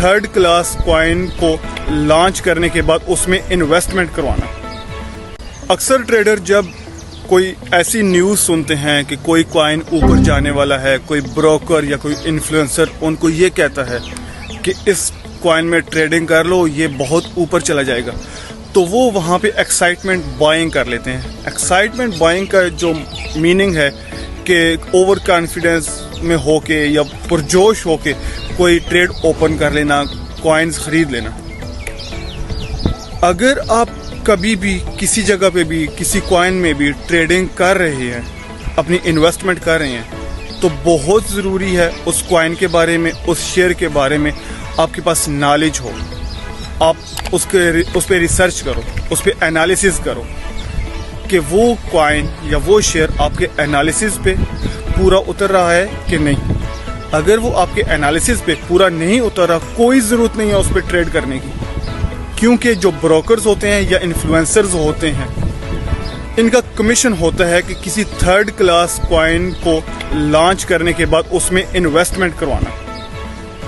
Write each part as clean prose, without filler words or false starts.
Third class coin को launch करने के बाद उसमें इन्वेस्टमेंट करवाना। अक्सर ट्रेडर जब कोई ऐसी न्यूज़ सुनते हैं कि कोई कॉइन ऊपर जाने वाला है, कोई ब्रोकर या कोई इन्फ्लुएंसर उनको ये कहता है कि इस कॉइन में ट्रेडिंग कर लो, ये बहुत ऊपर चला जाएगा, तो वो वहाँ पे एक्साइटमेंट बाइंग कर लेते हैं। एक्साइटमेंट बाइंग का जो मीनिंग है कि ओवर कॉन्फिडेंस में होके या पुरजोश होके कोई ट्रेड ओपन कर लेना, कॉइन्स खरीद लेना। अगर आप कभी भी किसी जगह पे भी किसी कॉइन में भी ट्रेडिंग कर रहे हैं, अपनी इन्वेस्टमेंट कर रहे हैं, तो बहुत ज़रूरी है उस कॉइन के बारे में, उस शेयर के बारे में आपके पास नॉलेज हो। आप उस पर रिसर्च करो, उस पर एनालिसिस करो कि वो कॉइन या वो शेयर आपके एनालिसिस पे पूरा उतर रहा है कि नहीं। अगर वो आपके एनालिसिस पे पूरा नहीं उतर रहा, कोई ज़रूरत नहीं है उस पर ट्रेड करने की, क्योंकि जो ब्रोकर्स होते हैं या इन्फ्लुएंसर्स होते हैं, इनका कमीशन होता है कि किसी थर्ड क्लास कॉइन को लॉन्च करने के बाद उसमें इन्वेस्टमेंट करवाना।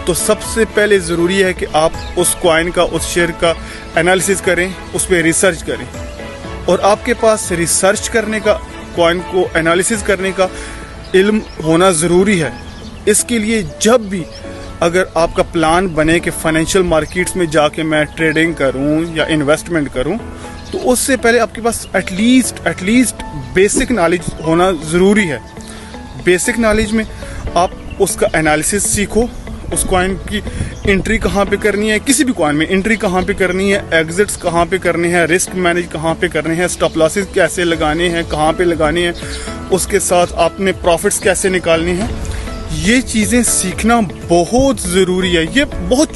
तो सबसे पहले ज़रूरी है कि आप उस कॉइन का, उस शेयर का एनालिसिस करें, उस पर रिसर्च करें, और आपके पास रिसर्च करने का, कॉइन को एनालिसिस करने का इल्म होना ज़रूरी है। इसके लिए जब भी अगर आपका प्लान बने कि फाइनेंशियल मार्केट्स में जाके मैं ट्रेडिंग करूं या इन्वेस्टमेंट करूं, तो उससे पहले आपके पास एटलीस्ट बेसिक नॉलेज होना ज़रूरी है। बेसिक नॉलेज में आप उसका एनालिसिस सीखो, उस कॉइन की एंट्री कहाँ पे करनी है, किसी भी कॉइन में एंट्री कहाँ पे करनी है, एग्जिट्स कहाँ पे करने हैं, रिस्क मैनेज कहाँ पे करने हैं, स्टॉप लॉसेस कैसे लगाने हैं, कहाँ पे लगाने हैं, उसके साथ आपने प्रॉफिट्स कैसे निकालने हैं। ये चीज़ें सीखना बहुत ज़रूरी है। ये बहुत